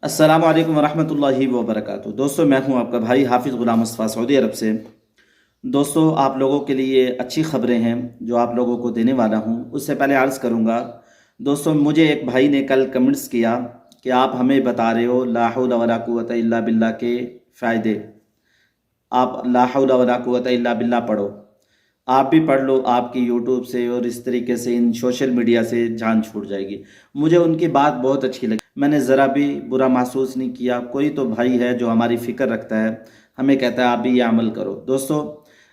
अस्सलामु अलैकुम वरहमतुल्लाहि वबरकातुहू। दोस्तों, मैं हूं आपका भाई हाफिज़ ग़ुलाम मुस्तफ़ा सऊदी अरब से। दोस्तों, आप लोगों के लिए अच्छी ख़बरें हैं जो आप लोगों को देने वाला हूं। उससे पहले अर्ज़ करूंगा, दोस्तों मुझे एक भाई ने कल कमेंट्स किया कि आप हमें बता रहे हो ला हौला वला कुव्वता इल्ला बिल्लाह के फ़ायदे। आप ला हौला वला कुव्वता इल्ला बिल्लाह पढ़ो। आप भी पढ़ लो, आपकी यूट्यूब से और इस तरीके से इन सोशल मीडिया से जान छूट जाएगी। मुझे उनकी बात बहुत अच्छी लगी, मैंने ज़रा भी बुरा महसूस नहीं किया। कोई तो भाई है जो हमारी फ़िक्र रखता है, हमें कहता है आप भी ये अमल करो। दोस्तों,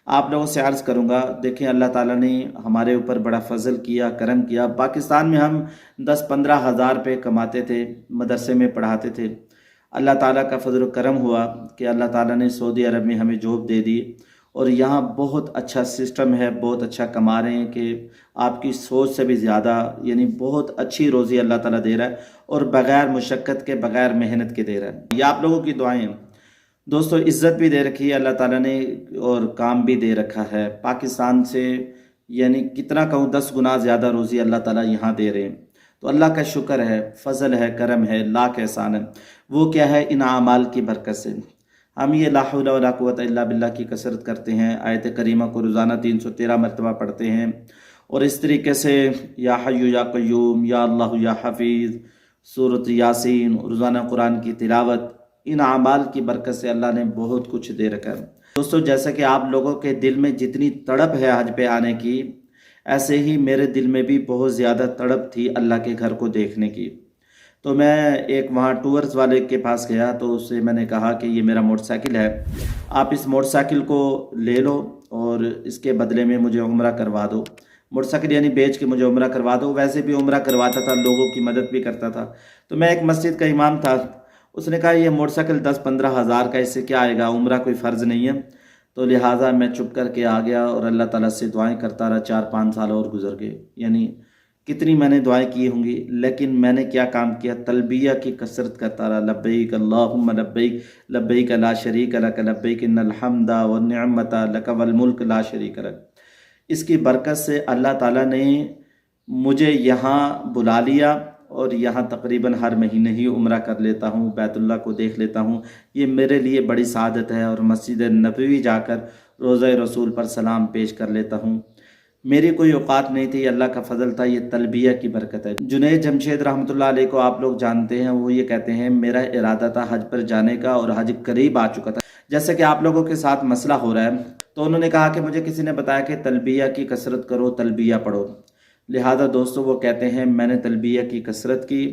आप लोगों से अर्ज़ करूँगा, देखिए अल्लाह ताला ने हमारे ऊपर बड़ा फ़ज़ल किया, करम किया। पाकिस्तान में हम 10-15 हज़ार रुपये कमाते थे, मदरसे में पढ़ाते थे। अल्लाह ताला का फ़ज़ल करम हुआ कि अल्लाह ताला ने सऊदी अरब में हमें जॉब दे दी और यहाँ बहुत अच्छा सिस्टम है, बहुत अच्छा कमा रहे हैं कि आपकी सोच से भी ज़्यादा, यानी बहुत अच्छी रोज़ी अल्लाह ताला दे रहा है और बग़ैर मुशक्क़त के, बग़ैर मेहनत के दे रहा है। ये आप लोगों की दुआएं हैं। दोस्तों, इज़्ज़त भी दे रखी है अल्लाह ताला ने और काम भी दे रखा है। पाकिस्तान से यानी कितना कहूँ 10 गुना ज़्यादा रोज़ी अल्लाह ताला यहाँ दे रहे हैं। तो अल्लाह का शुक्र है, फ़ज़ल है, करम है, लाख एहसान है। वो क्या है? इन आमाल की बरकत से हम ये ला हौला वला कुव्वता इल्ला बिल्लाह की कसरत करते हैं। आयत करीमा को रोज़ाना 313 मरतबा पढ़ते हैं और इस तरीके से या हय्यु या क़य्यूम, या अल्लाह या हफ़ीज़, सूरत यासीन, रोज़ाना कुरान की तिलावत, इन आमाल की बरकत से अल्लाह ने बहुत कुछ दे रखा है। दोस्तों, जैसा कि आप लोगों के दिल में जितनी तड़प है हज पे आने की, ऐसे ही मेरे दिल में भी बहुत ज़्यादा तड़प थी अल्लाह के घर को देखने की। तो मैं एक वहाँ टूर्स वाले के पास गया तो उससे मैंने कहा कि ये मेरा मोटरसाइकिल है, आप इस मोटरसाइकिल को ले लो और इसके बदले में मुझे उम्रा करवा दो। मोटरसाइकिल यानी बेच के मुझे उम्रा करवा दो। वैसे भी उम्रा करवाता था, लोगों की मदद भी करता था। तो मैं एक मस्जिद का इमाम था, उसने कहा ये मोटरसाइकिल 10-15 हज़ार का, इससे क्या आएगा, उम्रा कोई फ़र्ज़ नहीं है। तो लिहाजा मैं चुप करके आ गया और अल्लाह ताला से दुआएं करता रहा। 4-5 साल और गुजर गए, यानी कितनी मैंने दुआएं की होंगी, लेकिन मैंने क्या काम किया, तलबिया की कसरत करता रहा। लब्बैक अल्लाहुम्मा लब्बैक, लब्बैक ला शरीक लक, लब्बैक इन्नल हम्दा वन निअमता लक वल मुल्क ला शरीक लक। इसकी बरकत से अल्लाह ताला ने मुझे यहाँ बुला लिया और यहाँ तकरीबन हर महीने ही उम्रा कर लेता हूँ, बैतुल्लाह को देख लेता हूँ। ये मेरे लिए बड़ी सआदत है। और मस्जिद नबवी जाकर रोज़ा रसूल पर सलाम पेश कर लेता हूँ। मेरी कोई औकात नहीं थी, अल्लाह का फ़ज़ल था, ये तलबिया की बरकत है। जुनैद जमशेद रहमतुल्लाह अलैह को आप लोग जानते हैं, वो ये कहते हैं मेरा इरादा था हज पर जाने का और हज करीब आ चुका था। जैसे कि आप लोगों के साथ मसला हो रहा है, तो उन्होंने कहा कि मुझे किसी ने बताया कि तलबिया की कसरत करो, तलबिया पढ़ो। लिहाजा दोस्तों, वो कहते हैं मैंने तलबिया की कसरत की।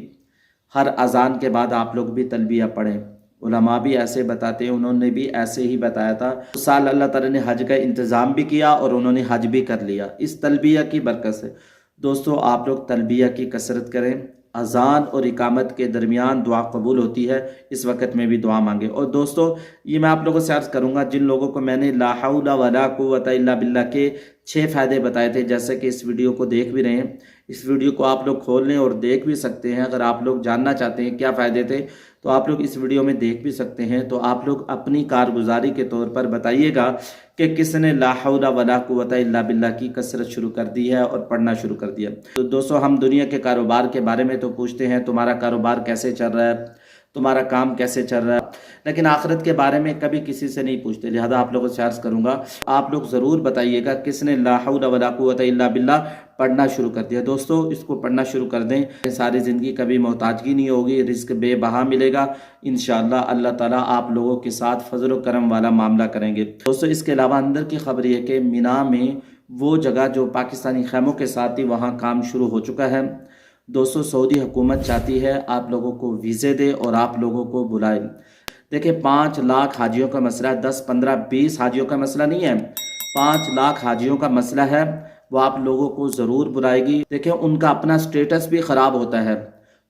हर अज़ान के बाद आप लोग भी तलबिया पढ़ें। उलमा भी ऐसे बताते हैं, उन्होंने भी ऐसे ही बताया था। उस साल अल्लाह ताला ने हज का इंतज़ाम भी किया और उन्होंने हज भी कर लिया इस तलबिया की बरकत से। दोस्तों, आप लोग तलबिया की कसरत करें। अज़ान और इकामत के दरमियान दुआ कबूल होती है, इस वक्त में भी दुआ मांगे। और दोस्तों, ये मैं आप लोगों से अर्ज़ करूँगा, जिन लोगों को मैंने ला हौला वला कुव्वता इल्ला बिल्लाह के 6 फ़ायदे बताए थे, जैसे कि इस वीडियो को देख भी रहे हैं, इस वीडियो को आप लोग खोल लें और देख भी सकते हैं। अगर आप लोग जानना चाहते हैं क्या फ़ायदे थे तो आप लोग इस वीडियो में देख भी सकते हैं। तो आप लोग अपनी कारगुजारी के तौर पर बताइएगा कि किसने ला हौला वला कुव्वता इल्ला बिल्लाह की कसरत शुरू कर दी है और पढ़ना शुरू कर दिया। तो दोस्तों, हम दुनिया के कारोबार के बारे में तो पूछते हैं, तुम्हारा कारोबार कैसे चल रहा है, तुम्हारा काम कैसे चल रहा है, लेकिन आखिरत के बारे में कभी किसी से नहीं पूछते। लिहाजा आप लोगों से अर्ज़ करूँगा, आप लोग ज़रूर बताइएगा किसने ला हौला वला कुव्वता इल्ला बिल्लाह पढ़ना शुरू कर दिया। दोस्तों, इसको पढ़ना शुरू कर दें, सारी ज़िंदगी कभी मोहताजगी नहीं होगी, रिज़्क बेबहा मिलेगा। इंशाअल्लाह अल्लाह ताला आप लोगों के साथ फ़ज़ल व करम वाला मामला करेंगे। दोस्तों, इसके अलावा अंदर की खबर यह कि मिना में वो जगह जो पाकिस्तानी खैमों के साथ थी, वहाँ काम शुरू हो चुका है। दोस्तों, सऊदी हुकूमत चाहती है आप लोगों को वीज़े दे और आप लोगों को बुलाए। देखिए, 5 लाख हाजियों का मसला है, 10, 15, 20 हाजियों का मसला नहीं है, 5 लाख हाजियों का मसला है। वो आप लोगों को ज़रूर बुलाएगी। देखिए, उनका अपना स्टेटस भी ख़राब होता है।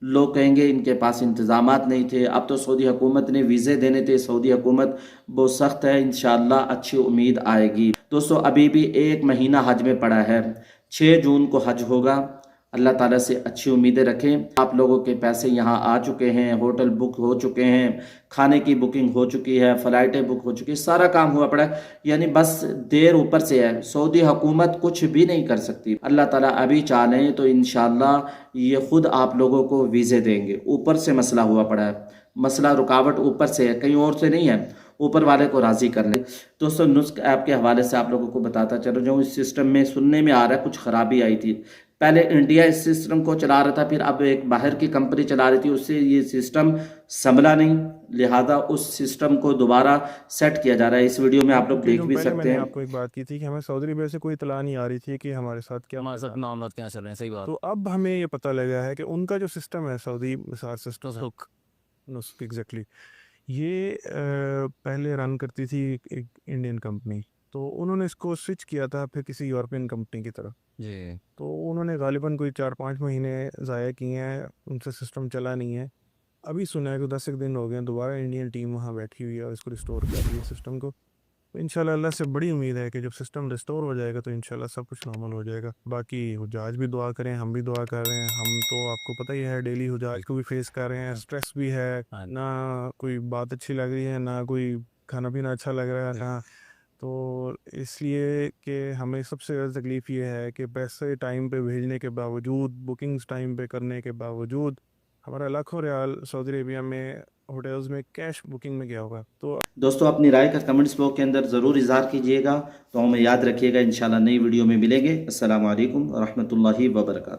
लोग कहेंगे इनके पास इंतज़ामात नहीं थे। अब तो सऊदी हुकूमत ने वीज़े देने थे। सऊदी हुकूमत बहुत सख्त है, इंशाअल्लाह अच्छी उम्मीद आएगी। दोस्तों, अभी भी 1 महीना हज में पड़ा है। 6 जून को हज होगा। अल्लाह ताला से अच्छी उम्मीदें रखें। आप लोगों के पैसे यहाँ आ चुके हैं, होटल बुक हो चुके हैं, खाने की बुकिंग हो चुकी है, फ़्लाइटें बुक हो चुकी है, सारा काम हुआ पड़ा है। यानी बस देर ऊपर से है, सऊदी हुकूमत कुछ भी नहीं कर सकती। अल्लाह ताला अभी चाहें तो इंशाअल्लाह ये ख़ुद आप लोगों को वीज़े देंगे। ऊपर से मसला हुआ पड़ा है। مسئلہ رکاوٹ اوپر سے ہے، کہیں اور سے نہیں ہے، اوپر والے کو راضی کر لیں۔ دوستو نسخ ایپ کے حوالے سے آپ لوگوں کو بتاتا چلو، جو اس سسٹم میں سننے میں آ رہا ہے کچھ خرابی آئی تھی، پہلے انڈیا اس سسٹم کو چلا رہا تھا، پھر اب ایک باہر کی کمپنی چلا رہی تھی، اس سے یہ سسٹم سنبھلا نہیں، لہذا اس سسٹم کو دوبارہ سیٹ کیا جا رہا ہے۔ اس ویڈیو میں آپ لوگ کیونکہ دیکھ جو بھی پہلے میں سکتے نے ہیں۔ آپ کو ایک بات کی تھی کہ ہمیں سعودی عربیہ سے کوئی اطلاع نہیں آ رہی تھی کہ ہمارے ساتھ کیا ہمارے ساتھ معاملات کیا چل رہے ہیں، صحیح بات۔ تو اب ہمیں یہ پتہ لگا ہے کہ ان کا جو سسٹم ہے سعودی مثال سسٹم نسخ ایگزیکٹلی یہ پہلے رن کرتی تھی ایک انڈین کمپنی، تو انہوں نے اس کو سوئچ کیا تھا پھر کسی یورپین کمپنی کی طرف جی، تو انہوں نے غالباً کوئی 4-5 مہینے ضائع کیے ہیں، ان سے سسٹم چلا نہیں ہے۔ ابھی سنا ہے کہ 10 ایک دن ہو گئے ہیں، دوبارہ انڈین ٹیم وہاں بیٹھی ہوئی ہے اور اس کو ریسٹور کر رہی ہے سسٹم کو۔ انشاءاللہ اللہ سے بڑی امید ہے کہ جب سسٹم ریسٹور ہو جائے گا تو انشاءاللہ سب کچھ نارمل ہو جائے گا۔ باقی حجاج بھی دعا کریں، ہم بھی دعا کر رہے ہیں، ہم تو آپ کو پتہ ہی ہے ڈیلی حجاج کو بھی فیس کر رہے ہیں، سٹریس بھی ہے، نہ کوئی بات اچھی لگ رہی ہے، نہ کوئی کھانا پینا اچھا لگ رہا ہے، تو اس لیے کہ ہمیں سب سے زیادہ تکلیف یہ ہے کہ پیسے ٹائم پہ بھیجنے کے باوجود، بکنگز ٹائم پہ کرنے کے باوجود ہمارا لاکھوں ریال سعودی عربیہ میں ہوٹلز میں کیش بکنگ میں گیا ہوگا۔ تو دوستو اپنی رائے کا کمنٹس باکس کے اندر ضرور اظہار کیجئے گا، تو ہمیں یاد رکھیے گا، انشاءاللہ نئی ویڈیو میں ملیں گے۔ السلام علیکم ورحمۃ اللہ وبرکاتہ۔